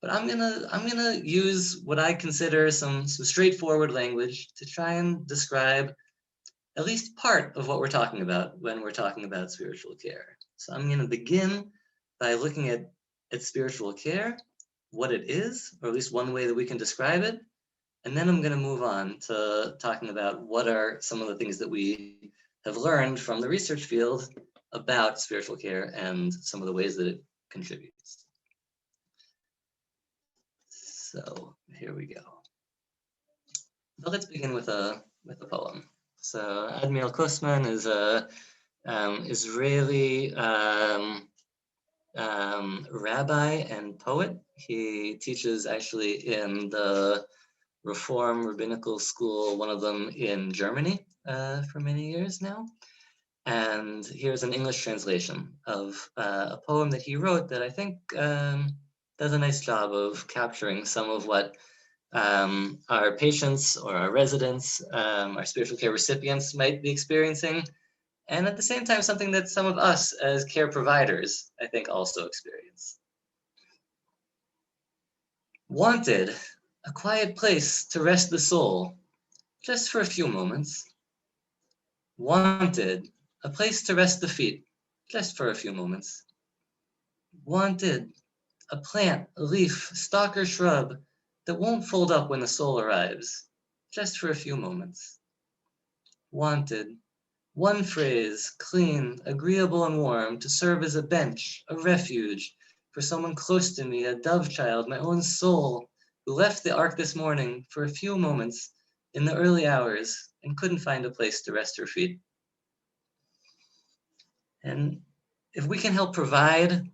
But I'm gonna use what I consider some straightforward language to try and describe at least part of what we're talking about when we're talking about spiritual care. So I'm gonna begin by looking at spiritual care, what it is, or at least one way that we can describe it. And then I'm gonna move on to talking about what are some of the things that we have learned from the research field about spiritual care and some of the ways that it contributes. So here we go. So let's begin with a poem. So Admiral Kusman is a Israeli rabbi and poet. He teaches actually in the Reform Rabbinical School, one of them in Germany, for many years now. And here's an English translation of a poem that he wrote that I think does a nice job of capturing some of what our patients or our residents, our spiritual care recipients might be experiencing, and at the same time, something that some of us as care providers, I think, also experience. Wanted, a quiet place to rest the soul, just for a few moments. Wanted, a place to rest the feet, just for a few moments. Wanted, a plant, a leaf, stalk or shrub that won't fold up when the soul arrives, just for a few moments. Wanted, one phrase, clean, agreeable and warm, to serve as a bench, a refuge, for someone close to me, a dove child, my own soul, who left the ark this morning for a few moments in the early hours and couldn't find a place to rest her feet. And if we can help provide,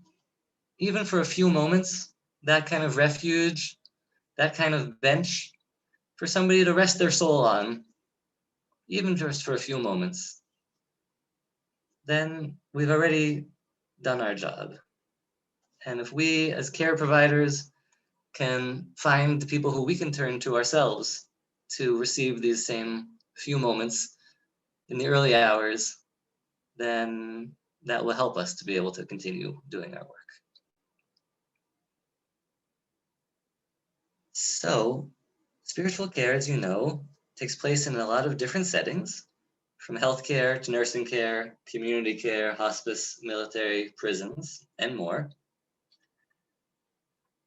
even for a few moments, that kind of refuge, that kind of bench for somebody to rest their soul on, even just for a few moments, then we've already done our job. And if we as care providers can find the people who we can turn to ourselves to receive these same few moments in the early hours, then that will help us to be able to continue doing our work. So, spiritual care, as you know, takes place in a lot of different settings, from healthcare to nursing care, community care, hospice, military, prisons, and more.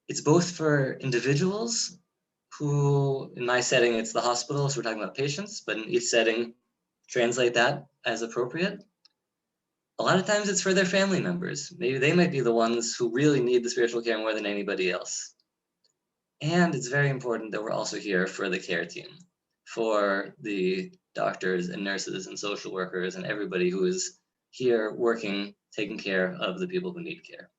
It's both for individuals who, in my setting, it's the hospital, so we're talking about patients, but in each setting, translate that as appropriate. A lot of times it's for their family members. Maybe they might be the ones who really need the spiritual care more than anybody else. And it's very important that we're also here for the care team, for the doctors and nurses and social workers and everybody who is here working, taking care of the people who need care,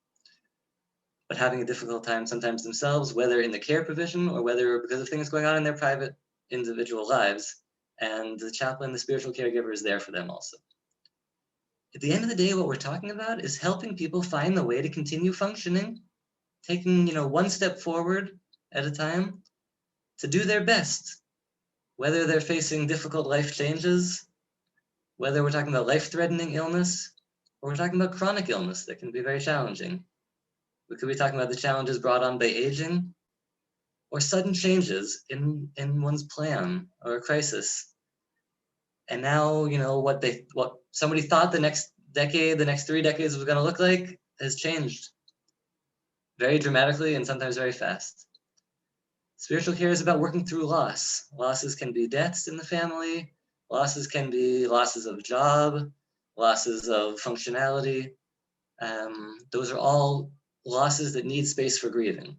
but having a difficult time sometimes themselves, whether in the care provision or whether because of things going on in their private individual lives. And the chaplain, the spiritual caregiver, is there for them also. At the end of the day, what we're talking about is helping people find the way to continue functioning, taking, one step forward at a time to do their best, whether they're facing difficult life changes, whether we're talking about life-threatening illness, or we're talking about chronic illness that can be very challenging. We could be talking about the challenges brought on by aging, or sudden changes in one's plan or a crisis. And now, what somebody thought the next decade, the next 3 decades was going to look like has changed very dramatically and sometimes very fast. Spiritual care is about working through loss. Losses can be deaths in the family. Losses can be losses of job, losses of functionality. Those are all losses that need space for grieving.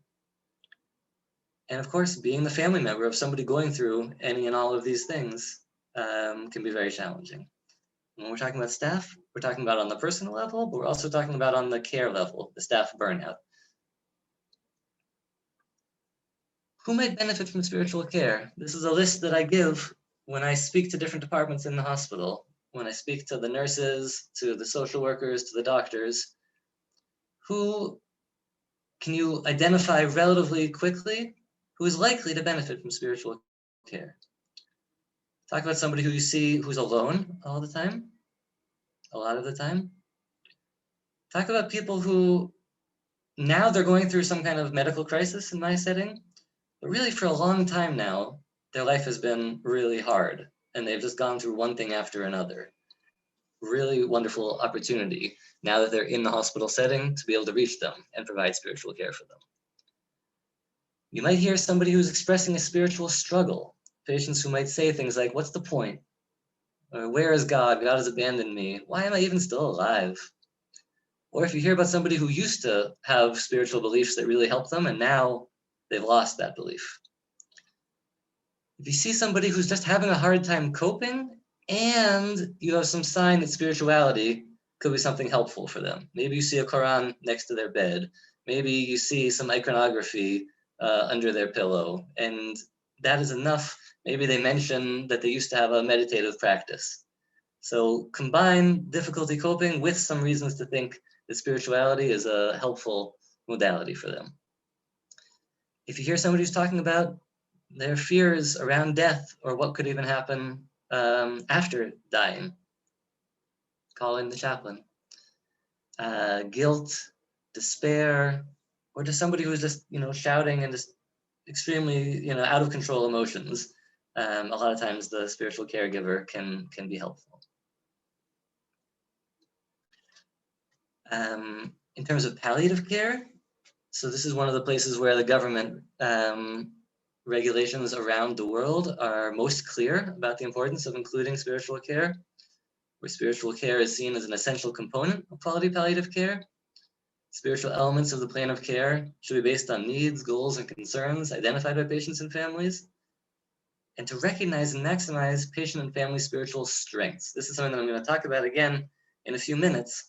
And of course, being the family member of somebody going through any and all of these things can be very challenging. When we're talking about staff, we're talking about on the personal level, but we're also talking about on the care level, the staff burnout. Who might benefit from spiritual care? This is a list that I give when I speak to different departments in the hospital, when I speak to the nurses, to the social workers, to the doctors. Who can you identify relatively quickly who is likely to benefit from spiritual care? Talk about somebody who you see who's alone all the time, a lot of the time. Talk about people who now they're going through some kind of medical crisis in my setting, but really for a long time now, their life has been really hard and they've just gone through one thing after another. Really wonderful opportunity now that they're in the hospital setting to be able to reach them and provide spiritual care for them. You might hear somebody who's expressing a spiritual struggle, patients who might say things like, "What's the point?" Or, "Where is God? God has abandoned me. Why am I even still alive?" Or if you hear about somebody who used to have spiritual beliefs that really helped them and now they've lost that belief. If you see somebody who's just having a hard time coping and you have some sign that spirituality could be something helpful for them. Maybe you see a Quran next to their bed. Maybe you see some iconography under their pillow, and that is enough. Maybe they mention that they used to have a meditative practice. So combine difficulty coping with some reasons to think that spirituality is a helpful modality for them. If you hear somebody who's talking about their fears around death or what could even happen after dying, call in the chaplain. Guilt, despair, or just somebody who's just shouting and just extremely out of control emotions. A lot of times the spiritual caregiver can be helpful. In terms of palliative care, so this is one of the places where the government regulations around the world are most clear about the importance of including spiritual care, where spiritual care is seen as an essential component of quality palliative care. Spiritual elements of the plan of care should be based on needs, goals, and concerns identified by patients and families, and to recognize and maximize patient and family spiritual strengths. This is something that I'm going to talk about again in a few minutes.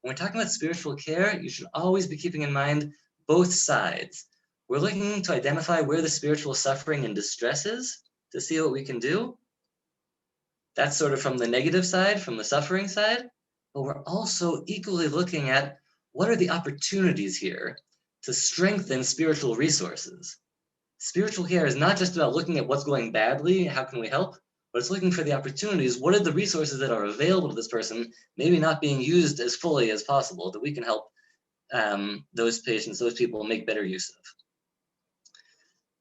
When we're talking about spiritual care, you should always be keeping in mind both sides. We're looking to identify where the spiritual suffering and distress is to see what we can do. That's sort of from the negative side, from the suffering side, but we're also equally looking at what are the opportunities here to strengthen spiritual resources. Spiritual care is not just about looking at what's going badly, how can we help, but it's looking for the opportunities. What are the resources that are available to this person, maybe not being used as fully as possible, that we can help those patients, those people make better use of.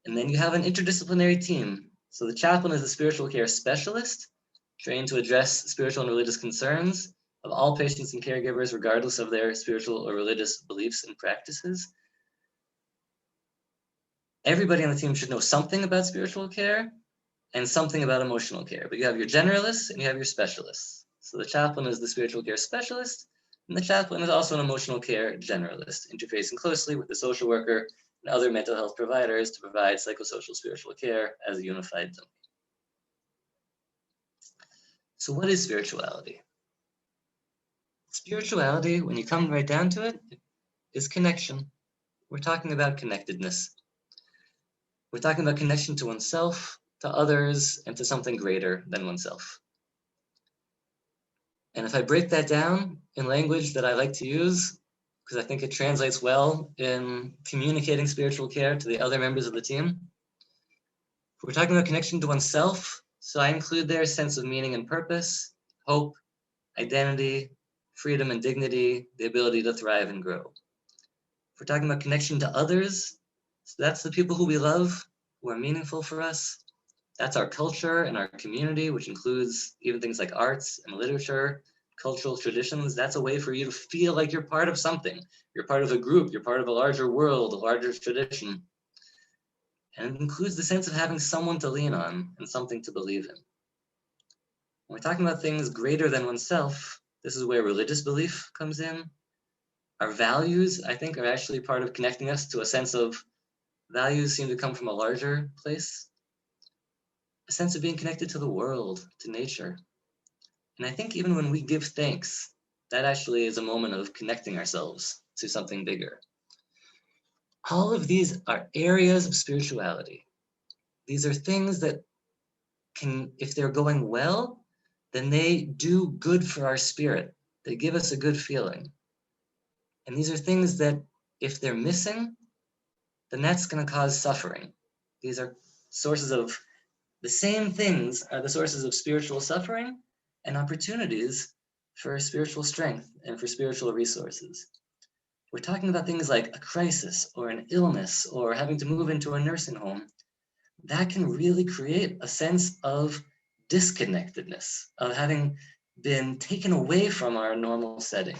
And then you have an interdisciplinary team. So the chaplain is a spiritual care specialist, trained to address spiritual and religious concerns of all patients and caregivers, regardless of their spiritual or religious beliefs and practices. Everybody on the team should know something about spiritual care and something about emotional care, but you have your generalists and you have your specialists. So the chaplain is the spiritual care specialist, and the chaplain is also an emotional care generalist, interfacing closely with the social worker and other mental health providers to provide psychosocial spiritual care as a unified domain. So what is spirituality? Spirituality, when you come right down to it, is connection. We're talking about connectedness. We're talking about connection to oneself, to others, and to something greater than oneself. And if I break that down in language that I like to use, because I think it translates well in communicating spiritual care to the other members of the team, we're talking about connection to oneself, so I include there a sense of meaning and purpose, hope, identity, freedom and dignity, the ability to thrive and grow. If we're talking about connection to others, so that's the people who we love, who are meaningful for us. That's our culture and our community, which includes even things like arts and literature, cultural traditions. That's a way for you to feel like you're part of something. You're part of a group, you're part of a larger world, a larger tradition. And it includes the sense of having someone to lean on and something to believe in. When we're talking about things greater than oneself, this is where religious belief comes in. Our values, I think, are actually part of connecting us to a sense of values seem to come from a larger place. A sense of being connected to the world, to nature. And I think even when we give thanks, that actually is a moment of connecting ourselves to something bigger. All of these are areas of spirituality. These are things that can, if they're going well, then they do good for our spirit. They give us a good feeling. And these are things that if they're missing, then that's going to cause suffering. These are sources of, the same things are the sources of spiritual suffering and opportunities for spiritual strength and for spiritual resources. We're talking about things like a crisis or an illness or having to move into a nursing home. That can really create a sense of disconnectedness, of having been taken away from our normal setting.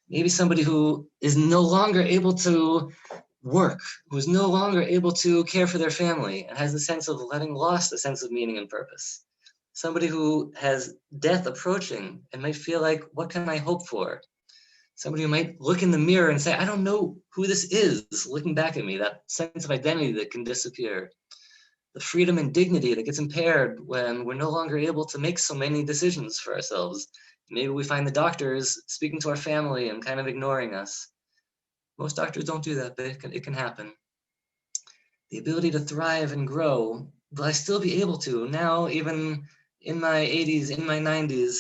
Maybe somebody who is no longer able to work, who is no longer able to care for their family and has the sense of having lost a sense of meaning and purpose. Somebody who has death approaching and might feel like, what can I hope for? Somebody who might look in the mirror and say, I don't know who this is, looking back at me, that sense of identity that can disappear. The freedom and dignity that gets impaired when we're no longer able to make so many decisions for ourselves. Maybe we find the doctors speaking to our family and kind of ignoring us. Most doctors don't do that, but it can happen. The ability to thrive and grow, will I still be able to now, even in my 80s, in my 90s?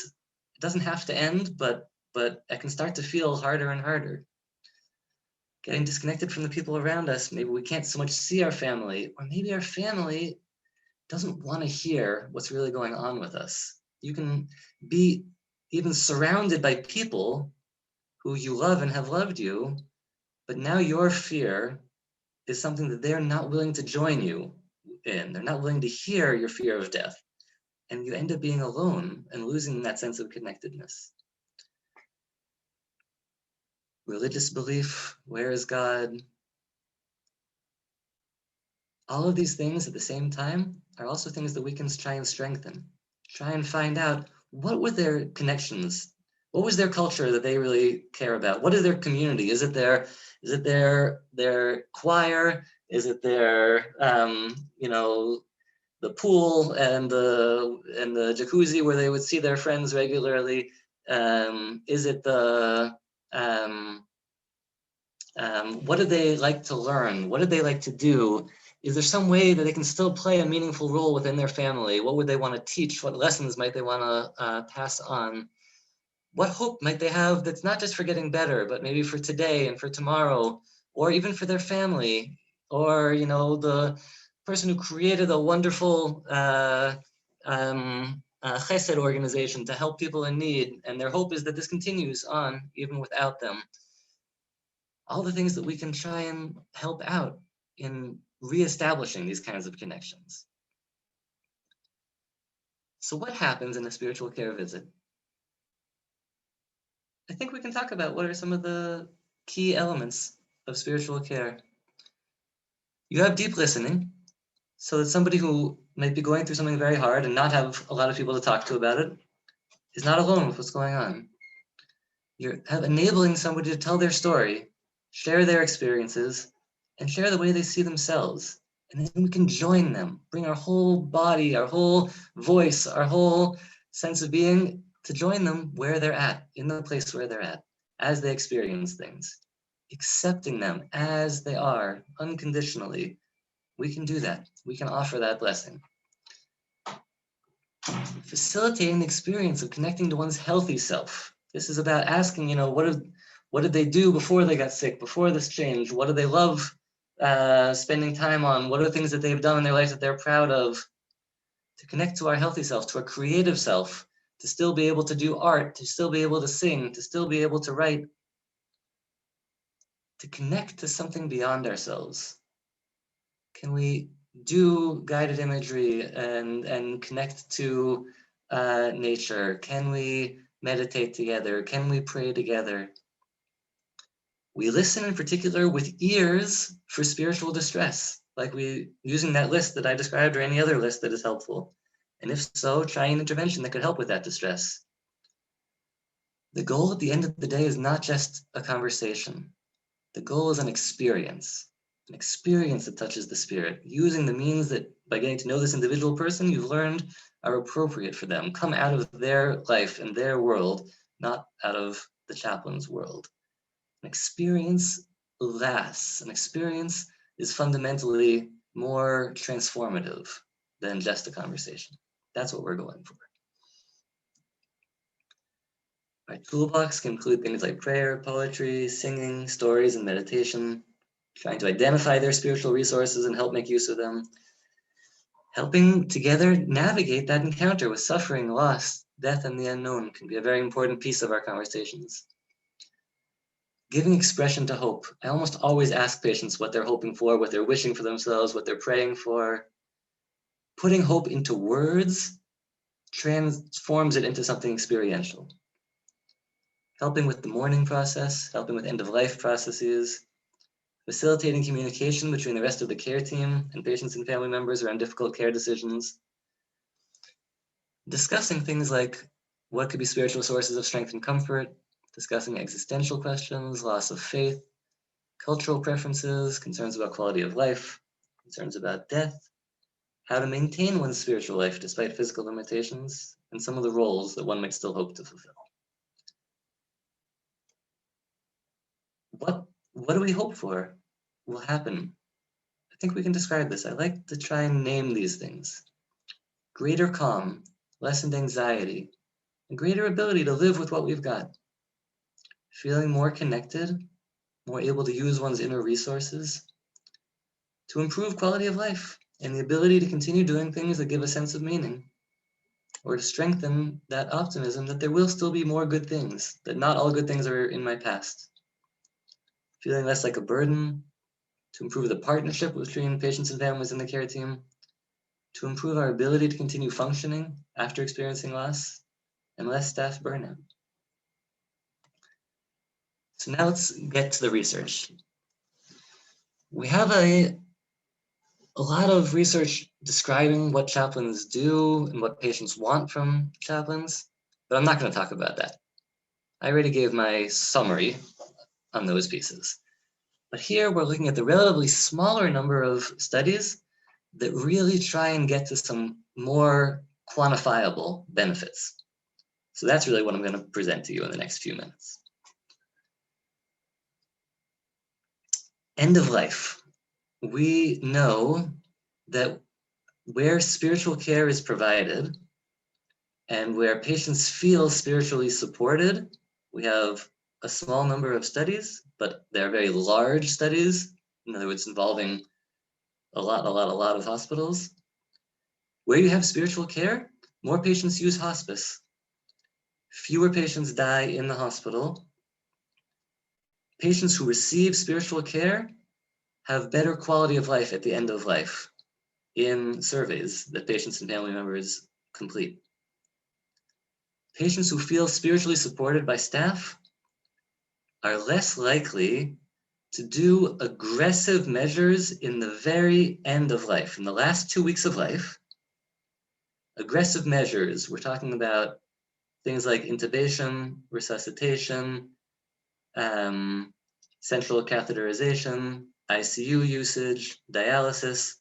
It doesn't have to end, but I can start to feel harder and harder. Getting disconnected from the people around us, maybe we can't so much see our family, or maybe our family doesn't want to hear what's really going on with us. You can be even surrounded by people who you love and have loved you, but now your fear is something that they're not willing to join you in. They're not willing to hear your fear of death. And you end up being alone and losing that sense of connectedness. Religious belief, where is God? All of these things at the same time are also things that we can try and strengthen. Try and find out, what were their connections? What was their culture that they really care about? What is their community? Is it their choir? Is it their the pool and the jacuzzi where they would see their friends regularly? Is it the what do they like to learn? What do they like to do? Is there some way that they can still play a meaningful role within their family? What would they want to teach? What lessons might they want to pass on? What hope might they have that's not just for getting better, but maybe for today and for tomorrow, or even for their family, or the person who created a wonderful chesed organization to help people in need, and their hope is that this continues on even without them. All the things that we can try and help out in reestablishing these kinds of connections. So what happens in a spiritual care visit? I think we can talk about what are some of the key elements of spiritual care. You have deep listening, so that somebody who might be going through something very hard and not have a lot of people to talk to about it is not alone with what's going on. You're enabling somebody to tell their story, share their experiences, and share the way they see themselves. And then we can join them, bring our whole body, our whole voice, our whole sense of being to join them where they're at, in the place where they're at, as they experience things. Accepting them as they are, unconditionally. We can do that. We can offer that blessing. Facilitating the experience of connecting to one's healthy self. This is about asking, what did they do before they got sick, before this change? What do they love spending time on? What are the things that they've done in their life that they're proud of? To connect to our healthy self, to our creative self, to still be able to do art, to still be able to sing, to still be able to write, to connect to something beyond ourselves. Can we do guided imagery and connect to nature? Can we meditate together? Can we pray together? We listen in particular with ears for spiritual distress, like using that list that I described or any other list that is helpful. And if so, try an intervention that could help with that distress. The goal at the end of the day is not just a conversation. The goal is an experience that touches the spirit, using the means that by getting to know this individual person you've learned are appropriate for them, come out of their life and their world, not out of the chaplain's world. An experience lasts. An experience is fundamentally more transformative than just a conversation. That's what we're going for. Our toolbox can include things like prayer, poetry, singing, stories, and meditation, trying to identify their spiritual resources and help make use of them, helping together navigate that encounter with suffering, loss, death, and the unknown can be a very important piece of our conversations. giving expression to hope. I almost always ask patients what they're hoping for, what they're wishing for themselves, what they're praying for. Putting hope into words transforms it into something experiential. Helping with the mourning process, helping with end-of-life processes, facilitating communication between the rest of the care team and patients and family members around difficult care decisions, discussing things like what could be spiritual sources of strength and comfort, discussing existential questions, loss of faith, cultural preferences, concerns about quality of life, concerns about death, how to maintain one's spiritual life despite physical limitations, and some of the roles that one might still hope to fulfill. What do we hope for will happen? I think we can describe this. I like to try and name these things. Greater calm, lessened anxiety, and greater ability to live with what we've got. Feeling more connected, more able to use one's inner resources, to improve quality of life, and the ability to continue doing things that give a sense of meaning, or to strengthen that optimism that there will still be more good things, that not all good things are in my past. Feeling less like a burden, to improve the partnership between patients and families in the care team, to improve our ability to continue functioning after experiencing loss, and less staff burnout. So now let's get to the research. We have a lot of research describing what chaplains do and what patients want from chaplains, but I'm not going to talk about that. I already gave my summary on those pieces. But here we're looking at the relatively smaller number of studies that really try and get to some more quantifiable benefits. So that's really what I'm going to present to you in the next few minutes. End of life. We know that where spiritual care is provided and where patients feel spiritually supported, we have a small number of studies, but they're very large studies, in other words, involving a lot of hospitals. Where you have spiritual care, more patients use hospice. Fewer patients die in the hospital. Patients who receive spiritual care have better quality of life at the end of life in surveys that patients and family members complete. Patients who feel spiritually supported by staff are less likely to do aggressive measures in the very end of life, in the last 2 weeks of life. Aggressive measures, we're talking about things like intubation, resuscitation, central catheterization, ICU usage, dialysis.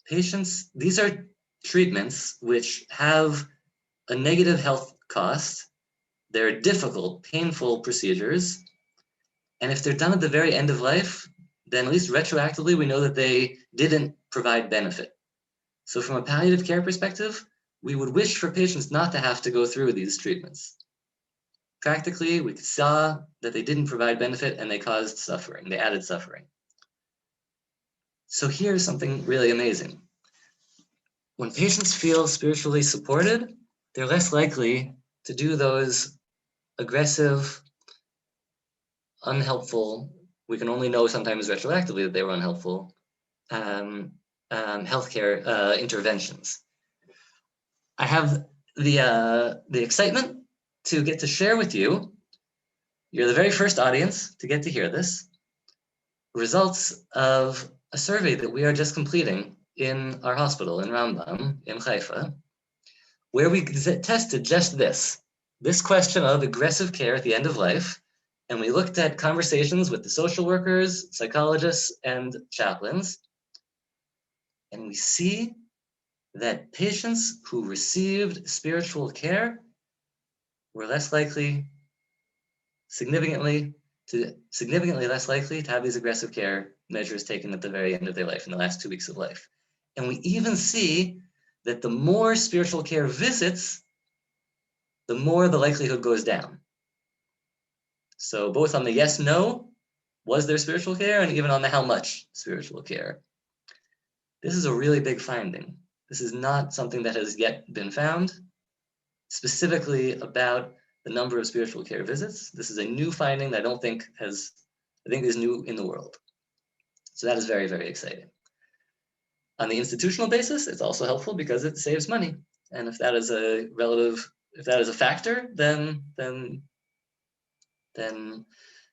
Patients, these are treatments which have a negative health cost. They're difficult, painful procedures. And if they're done at the very end of life, then at least retroactively, we know that they didn't provide benefit. So from a palliative care perspective, we would wish for patients not to have to go through these treatments. Practically, we saw that they didn't provide benefit and they caused suffering, they added suffering. So here's something really amazing. When patients feel spiritually supported, they're less likely to do those aggressive, unhelpful, we can only know sometimes retroactively that they were unhelpful, healthcare interventions. I have the excitement to get to share with you, you're the very first audience to get to hear this, results of a survey that we are just completing in our hospital in Rambam in Haifa, where we tested just this question of aggressive care at the end of life, and we looked at conversations with the social workers, psychologists, and chaplains, and we see that patients who received spiritual care were less likely, significantly less likely to have these aggressive care measures taken at the very end of their life, in the last 2 weeks of life. And we even see that the more spiritual care visits, the more the likelihood goes down. So both on the yes, no, was there spiritual care, and even on the how much spiritual care. This is a really big finding. This is not something that has yet been found, specifically about the number of spiritual care visits. This is a new finding that I think is new in the world. So that is very, very exciting. On the institutional basis, it's also helpful because it saves money. And if that is a factor, then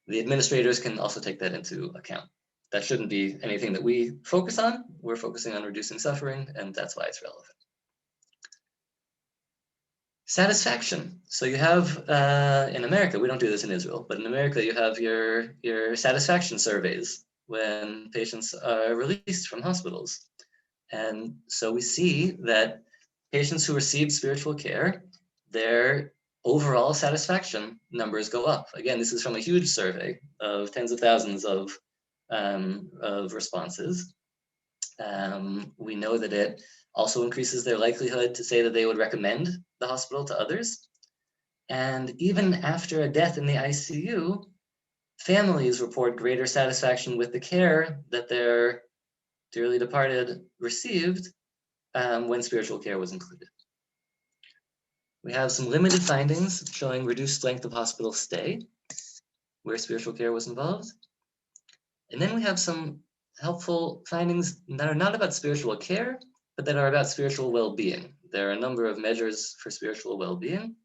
the administrators can also take that into account. That shouldn't be anything that we focus on. We're focusing on reducing suffering, and that's why it's relevant. Satisfaction. So you have, in America, we don't do this in Israel, but in America, you have your satisfaction surveys when patients are released from hospitals. And so we see that patients who receive spiritual care, their overall satisfaction numbers go up. Again, this is from a huge survey of tens of thousands of responses. We know that it also increases their likelihood to say that they would recommend the hospital to others. And even after a death in the ICU, families report greater satisfaction with the care that their dearly departed received when spiritual care was included. We have some limited findings showing reduced length of hospital stay where spiritual care was involved. And then we have some helpful findings that are not about spiritual care, but that are about spiritual well-being. There are a number of measures for spiritual well-being.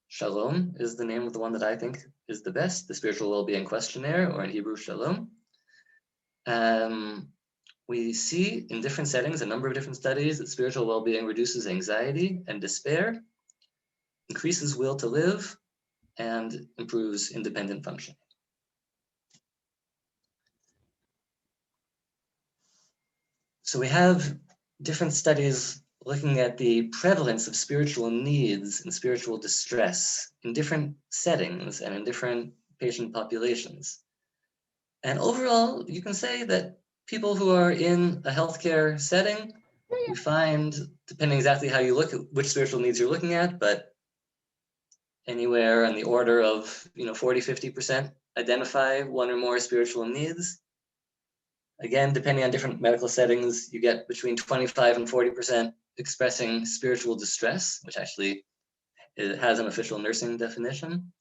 Shalom is the name of the one that I think is the best, the Spiritual Well-Being Questionnaire, or in Hebrew, Shalom. We see in different settings, a number of different studies, that spiritual well-being reduces anxiety and despair, increases will to live, and improves independent functioning. So we have different studies looking at the prevalence of spiritual needs and spiritual distress in different settings and in different patient populations. And overall, you can say that people who are in a healthcare setting, we find, depending exactly how you look at which spiritual needs you're looking at, but anywhere in the order of 40, 50% identify one or more spiritual needs. Again, depending on different medical settings, you get between 25 and 40% expressing spiritual distress, which actually has an official nursing definition.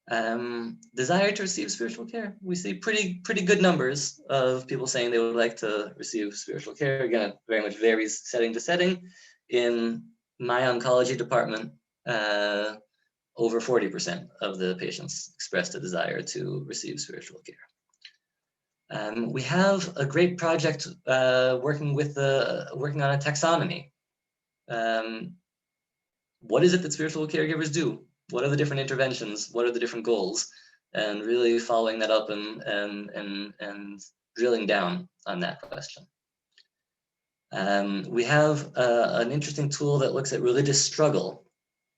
Desire to receive spiritual care. We see pretty good numbers of people saying they would like to receive spiritual care. Again, it very much varies setting to setting. In my oncology department, over 40% of the patients expressed a desire to receive spiritual care. We have a great project working on a taxonomy. What is it that spiritual caregivers do? What are the different interventions? What are the different goals? And really following that up and drilling down on that question. We have an interesting tool that looks at religious struggle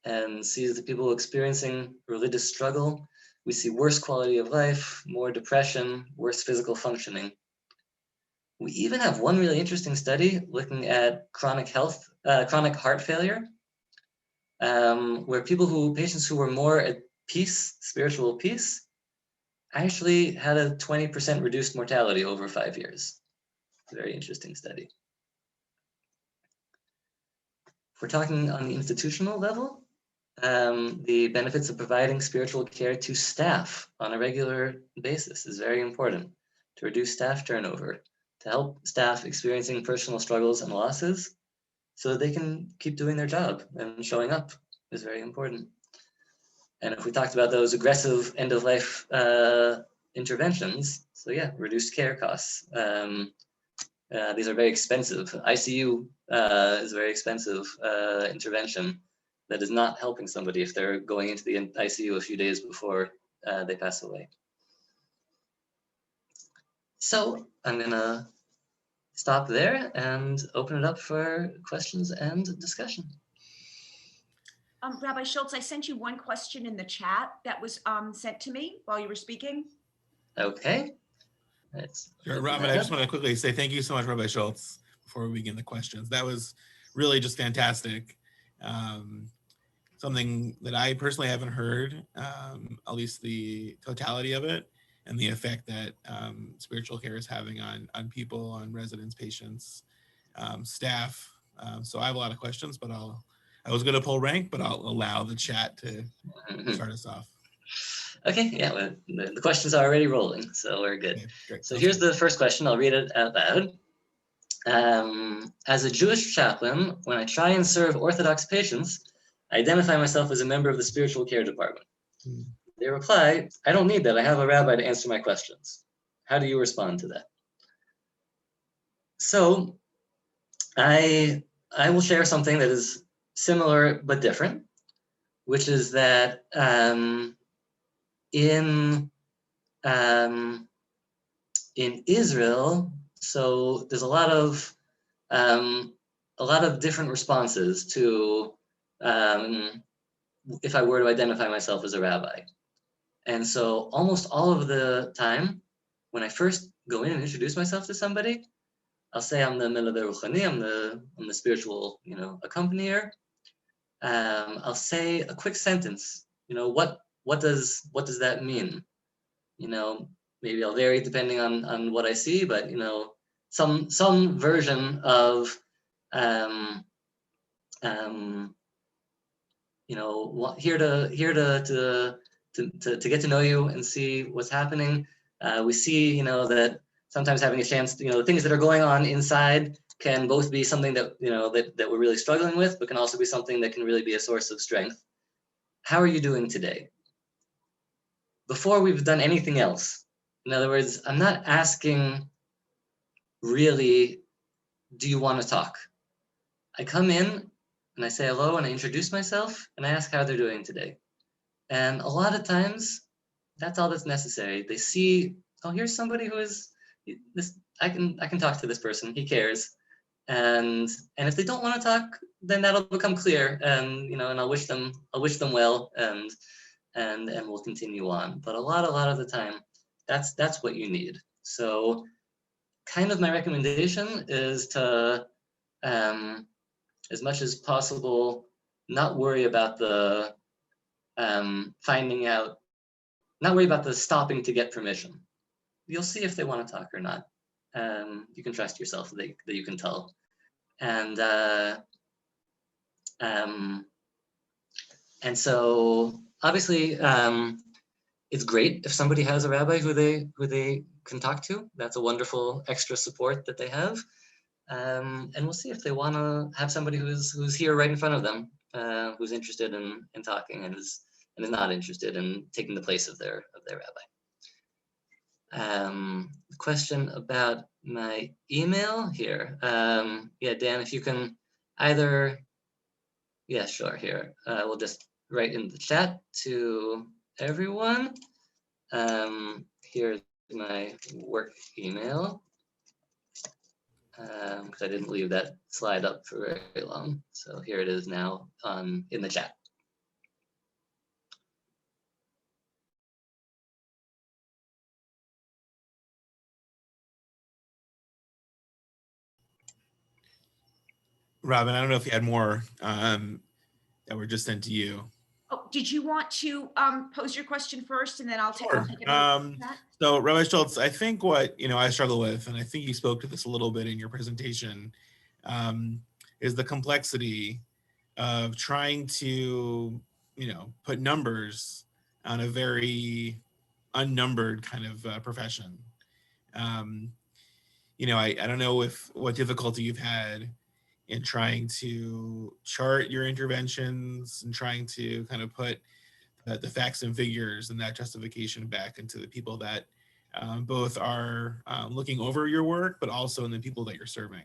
and sees the people experiencing religious struggle. We see worse quality of life, more depression, worse physical functioning. We even have one really interesting study looking at chronic heart failure, where patients who were more at peace, spiritual peace, actually had a 20% reduced mortality over 5 years. Very interesting study. If we're talking on the institutional level, the benefits of providing spiritual care to staff on a regular basis is very important to reduce staff turnover, to help staff experiencing personal struggles and losses so that they can keep doing their job, and showing up is very important. And if we talked about those aggressive end-of-life interventions, so yeah, reduced care costs. These are very expensive. ICU is a very expensive intervention that is not helping somebody if they're going into the ICU a few days before they pass away. So I'm gonna stop there and open it up for questions and discussion. Rabbi Schultz, I sent you one question in the chat that was sent to me while you were speaking. Okay. Sure, Rabbi, I just want to quickly say thank you so much, Rabbi Schultz, before we begin the questions. That was really just fantastic. Something that I personally haven't heard, at least the totality of it, and the effect that spiritual care is having on people, on residents, patients, staff. So I have a lot of questions, but I'll I was going to pull rank, but I'll allow the chat to start us off. Okay, yeah, well, the questions are already rolling, so we're good. Okay, great. So Sounds here's good. the first question. I'll read it out loud. As a Jewish chaplain, when I try and serve Orthodox patients, I identify myself as a member of the spiritual care department. They reply, I don't need that. I have a rabbi to answer my questions. How do you respond to that? So I will share something that is similar but different, which is that in Israel, so there's a lot of different responses to if I were to identify myself as a rabbi. And so almost all of the time, when I first go in and introduce myself to somebody, I'll say I'm the Melave Ruchani, I'm the spiritual, accompanier. I'll say a quick sentence. What does that mean? Maybe I'll vary depending on what I see, but some version of here to get to know you and see what's happening. We see that sometimes having a chance, the things that are going on inside can both be something that that we're really struggling with, but can also be something that can really be a source of strength. How are you doing today? Before we've done anything else, in other words, I'm not asking really, do you want to talk? I come in and I say hello and I introduce myself and I ask how they're doing today. And a lot of times, that's all that's necessary. They see, oh, here's somebody who is this. I can talk to this person. He cares, and if they don't want to talk, then that'll become clear. And and I'll wish them well, and we'll continue on. But a lot of the time, that's what you need. So, kind of my recommendation is to, as much as possible, not worry about the finding out, not worry about the stopping to get permission. You'll see if they want to talk or not. You can trust yourself that you can tell. And so obviously it's great if somebody has a rabbi who they can talk to. That's a wonderful extra support that they have. And we'll see if they want to have somebody who's here right in front of them, who's interested in talking and is not interested in taking the place of their rabbi. Question about my email here. Yeah, Dan, if you can either, yeah, sure, here. We'll just write in the chat to everyone. Here's my work email. Because I didn't leave that slide up for very long. So here it is now in the chat. Robin, I don't know if you had more that were just sent to you. Oh, did you want to pose your question first and then I'll take, Sure. I'll take a note of that? So Rabbi Schultz, I think what I struggle with, and I think you spoke to this a little bit in your presentation, is the complexity of trying to put numbers on a very unnumbered kind of profession. I don't know what difficulty you've had in trying to chart your interventions and trying to kind of put the facts and figures and that justification back into the people that both are looking over your work, but also in the people that you're serving.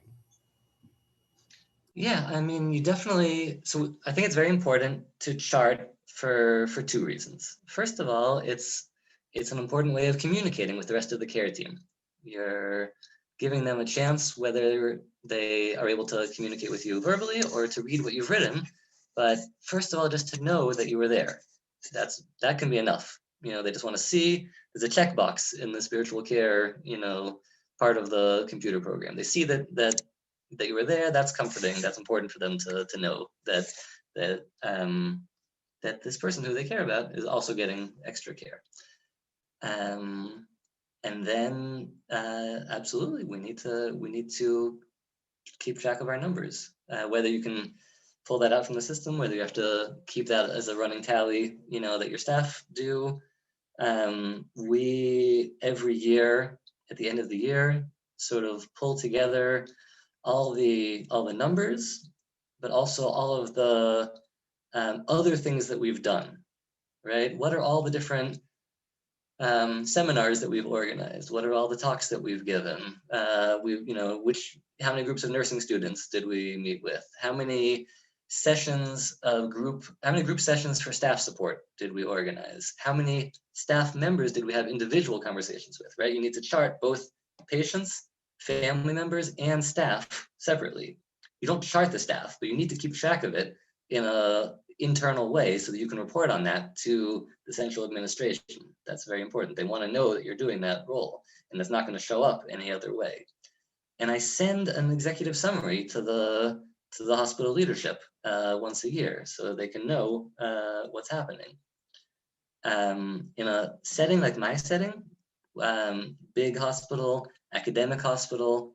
Yeah, I mean, you definitely, so I think it's very important to chart for two reasons. First of all, it's an important way of communicating with the rest of the care team. You're giving them a chance, whether they are able to communicate with you verbally or to read what you've written. But first of all, just to know that you were there. That can be enough. They just want to see there's a checkbox in the spiritual care, part of the computer program. They see that you were there. That's comforting. That's important for them to know that this person who they care about is also getting extra care. And then absolutely, we need to keep track of our numbers. Whether you can pull that out from the system, whether you have to keep that as a running tally, that your staff do. We, every year, at the end of the year, sort of pull together all the numbers, but also all of the other things that we've done, right? What are all the different seminars that we've organized? What are all the talks that we've given? How many groups of nursing students did we meet with? How many group sessions for staff support did we organize? How many staff members did we have individual conversations with, right? You need to chart both patients, family members, and staff separately. You don't chart the staff, but you need to keep track of it in a internal way so that you can report on that to the central administration. That's very important. They want to know that you're doing that role, and it's not going to show up any other way. And I send an executive summary to the hospital leadership once a year so they can know what's happening. In a setting like my setting, big hospital, academic hospital,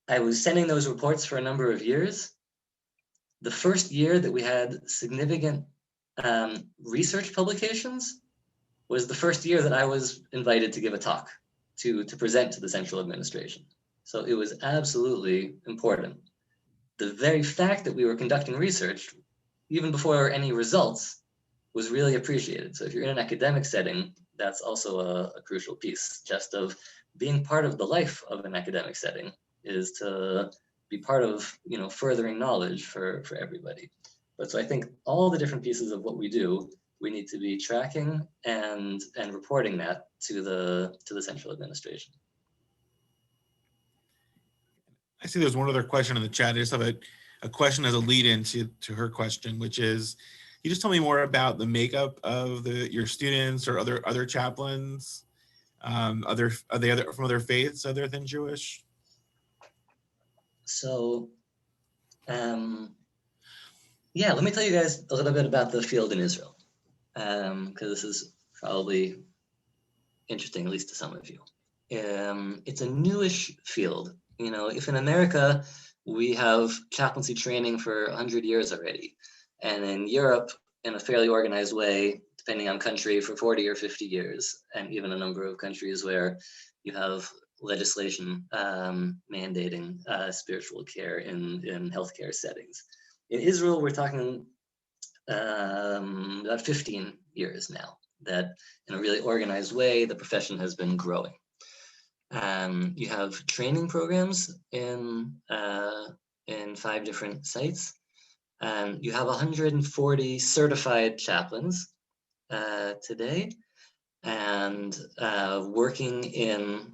I was sending those reports for a number of years. The first year that we had significant research publications was the first year that I was invited to give a talk, to present to the central administration. So it was absolutely important. The very fact that we were conducting research, even before any results, was really appreciated. So if you're in an academic setting, that's also a crucial piece, just of being part of the life of an academic setting, is to be part of, furthering knowledge for everybody. But so I think all the different pieces of what we do, we need to be tracking and reporting that to the central administration. I see there's one other question in the chat. I just have a question as a lead into her question, which is, can you just tell me more about the makeup of your students or other chaplains? Are they from other faiths other than Jewish? So, yeah, let me tell you guys a little bit about the field in Israel, because this is probably interesting, at least to some of you. It's a newish field. If in America we have chaplaincy training for 100 years already, and in Europe, in a fairly organized way, depending on country, for 40 or 50 years, and even a number of countries where you have legislation mandating spiritual care in healthcare settings. In Israel, we're talking about 15 years now that in a really organized way, the profession has been growing. You have training programs in 5 different sites. You have 140 certified chaplains today, and working in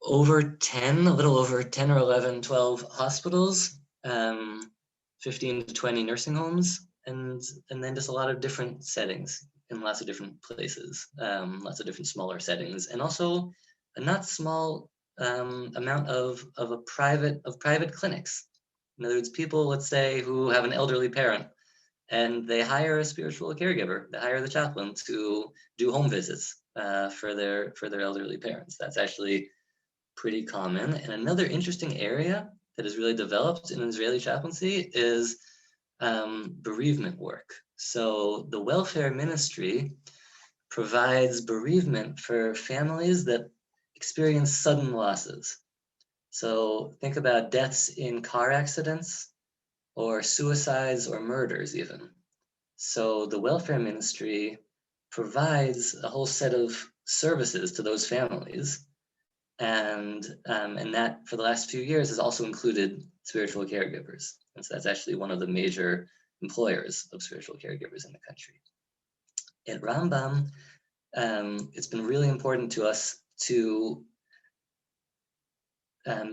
a little over 10 or 11, 12 hospitals, 15 to 20 nursing homes, and then just a lot of different settings in lots of different places, lots of different smaller settings, and also a not small amount of private clinics. In other words, people, let's say, who have an elderly parent, and they hire a spiritual caregiver. They hire the chaplain to do home visits for their elderly parents. That's actually pretty common. And another interesting area that has really developed in Israeli chaplaincy is bereavement work. So the welfare ministry provides bereavement for families that experience sudden losses. So think about deaths in car accidents, or suicides or murders even. So the welfare ministry provides a whole set of services to those families. And that for the last few years has also included spiritual caregivers. And so that's actually one of the major employers of spiritual caregivers in the country. At Rambam, it's been really important to us to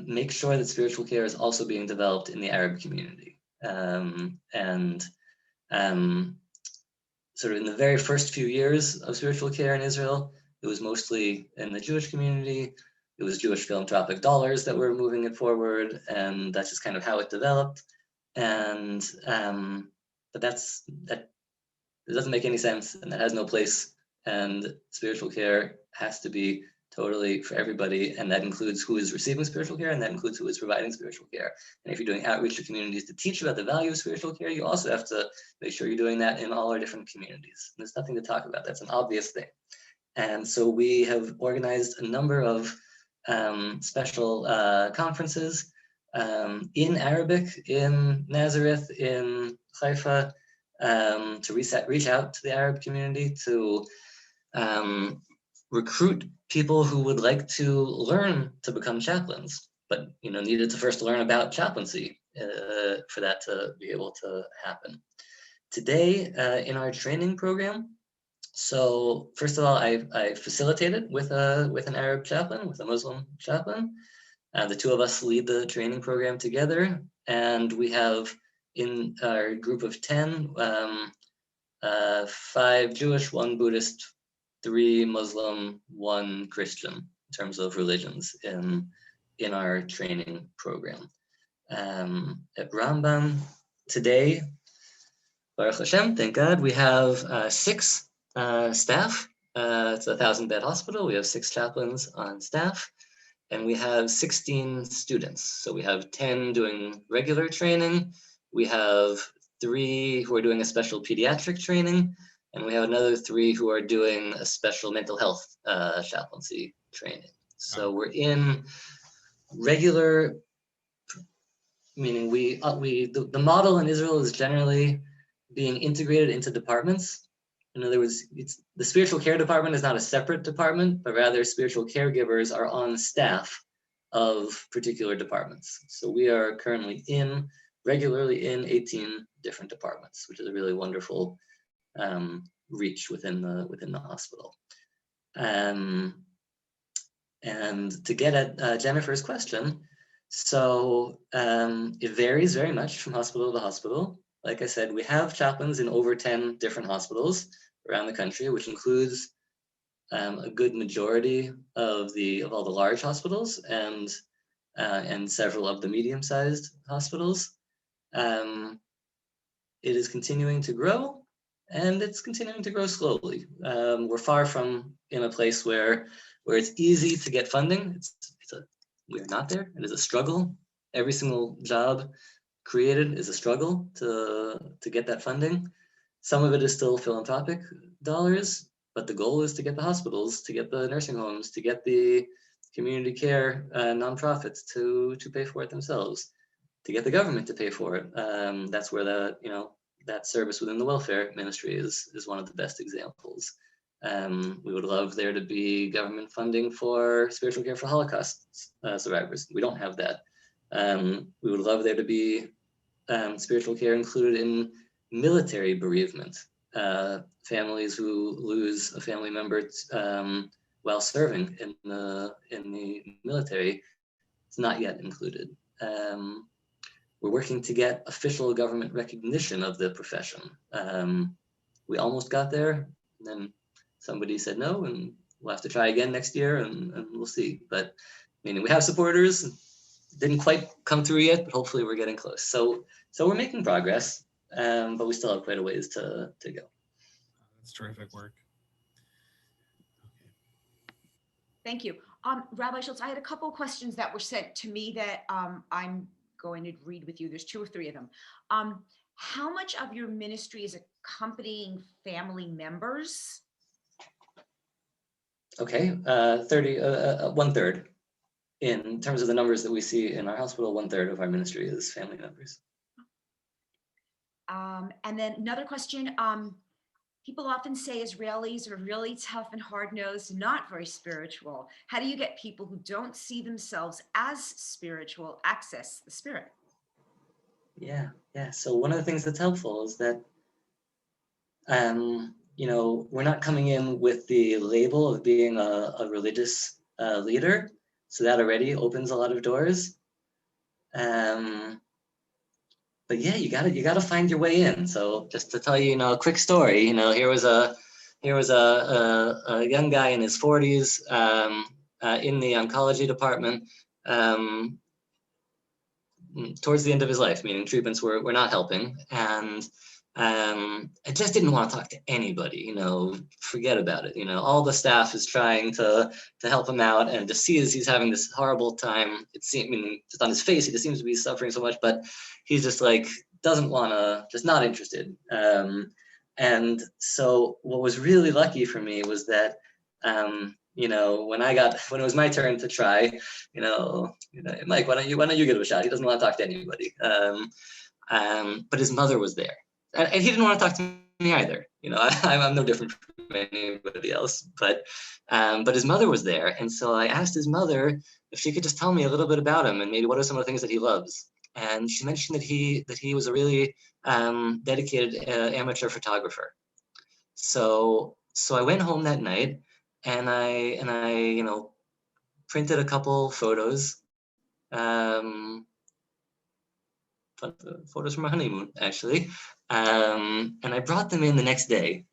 make sure that spiritual care is also being developed in the Arab community. Sort of in the very first few years of spiritual care in Israel, it was mostly in the Jewish community. It was Jewish philanthropic dollars that were moving it forward, and that's just kind of how it developed. And but that doesn't make any sense, and that has no place. And spiritual care has to be totally for everybody, and that includes who is receiving spiritual care, and that includes who is providing spiritual care. And if you're doing outreach to communities to teach about the value of spiritual care, you also have to make sure you're doing that in all our different communities. There's nothing to talk about. That's an obvious thing. And so we have organized a number of special conferences in Arabic, in Nazareth, in Haifa, to reach out to the Arab community, to recruit people who would like to learn to become chaplains, but needed to first learn about chaplaincy for that to be able to happen. Today in our training program, so first of all, I facilitated with an Arab chaplain, with a Muslim chaplain. The two of us lead the training program together, and we have in our group of 10, 5 Jewish, 1 Buddhist, 3 Muslim, 1 Christian in terms of religions in our training program. At Rambam today, Baruch Hashem, thank God, we have 6 staff. It's a 1,000-bed hospital. We have 6 chaplains on staff, and we have 16 students. So we have 10 doing regular training. We have 3 who are doing a special pediatric training, and we have another 3 who are doing a special mental health chaplaincy training. So we're in regular, meaning the model in Israel is generally being integrated into departments. In other words, the spiritual care department is not a separate department, but rather spiritual caregivers are on staff of particular departments. So we are currently regularly in 18 different departments, which is a really wonderful reach within the hospital. And to get at Jennifer's question, so it varies very much from hospital to hospital. Like I said, we have chaplains in over 10 different hospitals around the country, which includes a good majority of all the large hospitals and several of the medium-sized hospitals. It is continuing to grow, and it's continuing to grow slowly. We're far from in a place where it's easy to get funding. We're not there. It is a struggle. Every single job created is a struggle to get that funding. Some of it is still philanthropic dollars, but the goal is to get the hospitals, to get the nursing homes, to get the community care nonprofits to pay for it themselves, to get the government to pay for it. That's where that service within the welfare ministry is one of the best examples. We would love there to be government funding for spiritual care for Holocaust survivors. We don't have that. We would love there to be spiritual care included in military bereavement, families who lose a family member while serving in the military. It's not yet included. We're working to get official government recognition of the profession. We almost got there, and then somebody said no, and we'll have to try again next year, and we'll see. But meaning we have supporters. Didn't quite come through yet, but hopefully we're getting close. So we're making progress, but we still have quite a ways to go. That's terrific work. Okay. Thank you. Rabbi Schultz, I had a couple of questions that were sent to me that I'm going to read with you. There's 2 or 3 of them. How much of your ministry is accompanying family members? Okay, 1/3. In terms of the numbers that we see in our hospital, 1/3 of our ministry is family members. And then another question, people often say Israelis are really tough and hard-nosed, not very spiritual. How do you get people who don't see themselves as spiritual access the spirit? Yeah. So one of the things that's helpful is that, we're not coming in with the label of being a religious leader. So that already opens a lot of doors. But yeah, you gotta find your way in. So just to tell you, a quick story. Here was a young guy in his 40s in the oncology department towards the end of his life, meaning treatments were not helping, and I just didn't want to talk to anybody, forget about it. All the staff is trying to help him out, and to see as he's having this horrible time, just on his face, he just seems to be suffering so much, but he's just like, doesn't want to, just not interested. And so what was really lucky for me was that, when it was my turn to try, Mike, why don't you give it a shot? He doesn't want to talk to anybody. But his mother was there. And he didn't want to talk to me either. I'm no different from anybody else. But his mother was there, and so I asked his mother if she could just tell me a little bit about him and maybe what are some of the things that he loves. And she mentioned that he was a really dedicated amateur photographer. So I went home that night, and I printed a couple photos. Photos from our honeymoon, actually. And I brought them in the next day,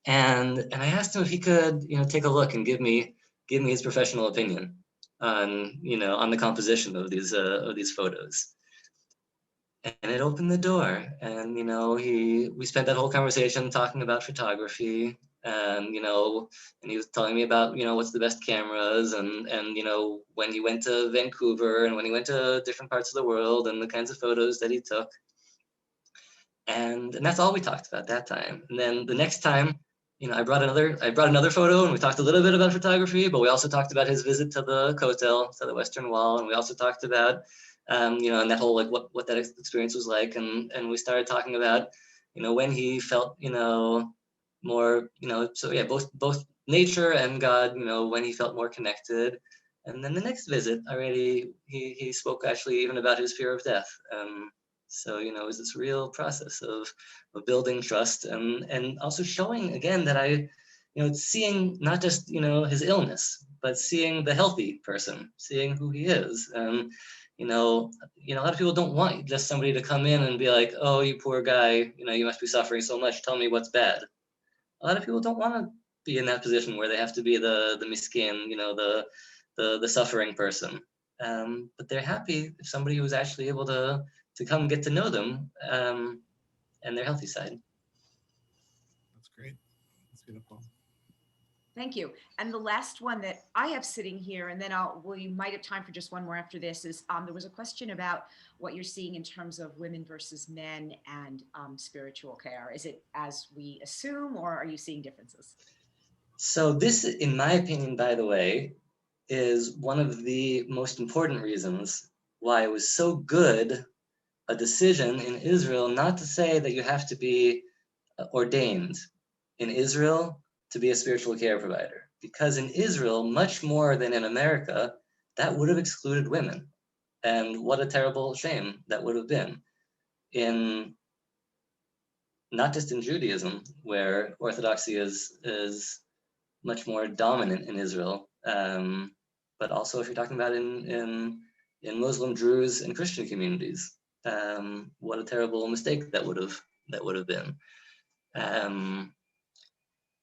and I asked him if he could, take a look and give me his professional opinion on the composition of these photos. And it opened the door, and we spent that whole conversation talking about photography, and and he was telling me about what's the best cameras, and when he went to Vancouver and when he went to different parts of the world and the kinds of photos that he took, and that's all we talked about that time. And then the next time, I brought another photo, and we talked a little bit about photography, but we also talked about his visit to the Kotel, to the Western Wall, and we also talked about and that whole what that experience was like, and we started talking about when he felt more so yeah, both nature and God, when he felt more connected. And then the next visit already he spoke actually even about his fear of death. So it was this real process of building trust, and also showing again that I seeing not just his illness, but seeing the healthy person, seeing who he is. A lot of people don't want just somebody to come in and be like, oh, you poor guy, you must be suffering so much, tell me what's bad. A lot of people don't want to be in that position where they have to be the miskin, the suffering person. But they're happy if somebody was actually able to come get to know them and their healthy side. That's great. That's beautiful. Thank you. And the last one that I have sitting here, and then we might have time for just one more after this, is there was a question about what you're seeing in terms of women versus men and spiritual care. Is it as we assume, or are you seeing differences? So this, in my opinion, by the way, is one of the most important reasons why it was so good a decision in Israel not to say that you have to be ordained in Israel to be a spiritual care provider. Because in Israel, much more than in America, that would have excluded women. And what a terrible shame that would have been. Not just in Judaism, where Orthodoxy is much more dominant in Israel, but also if you're talking about in Muslim, Druze, and Christian communities. What a terrible mistake that would have been.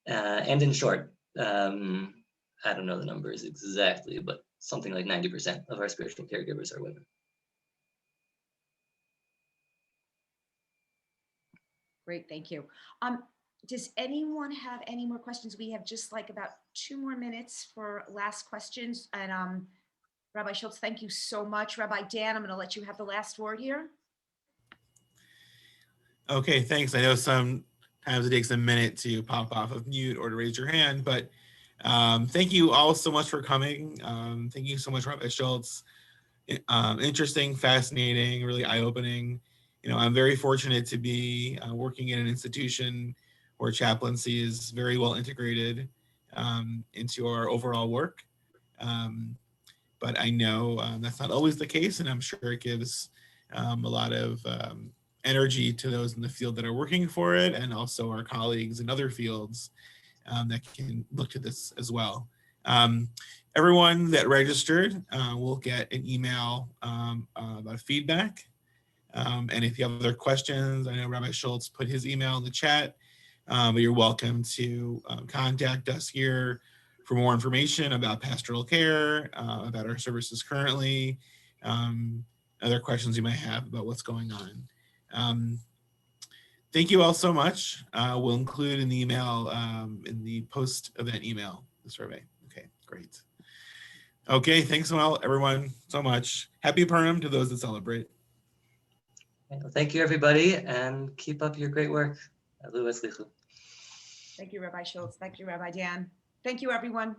And in short, I don't know the numbers exactly, but something like 90% of our spiritual caregivers are women. Great, thank you. Does anyone have any more questions? We have just like about 2 more minutes for last questions. And Rabbi Schultz, thank you so much. Rabbi Dan, I'm going to let you have the last word here. Okay, thanks. I know sometimes it takes a minute to pop off of mute or to raise your hand, but thank you all so much for coming. Thank you so much, Rabbi Schultz. Interesting, fascinating, really eye-opening. I'm very fortunate to be working in an institution where chaplaincy is very well integrated into our overall work. But I know that's not always the case, and I'm sure it gives a lot of energy to those in the field that are working for it, and also our colleagues in other fields that can look to this as well. Everyone that registered will get an email about feedback. And if you have other questions, I know Rabbi Schultz put his email in the chat, but you're welcome to contact us here for more information about pastoral care, about our services currently, other questions you might have about what's going on. thank you all so much. We'll include in the email, in the post-event email, the survey. Okay, great. Okay, thanks well, everyone, so much. Happy Purim to those that celebrate. Thank you, everybody, and keep up your great work. Thank you, Rabbi Schultz. Thank you, Rabbi Dan. Thank you, everyone.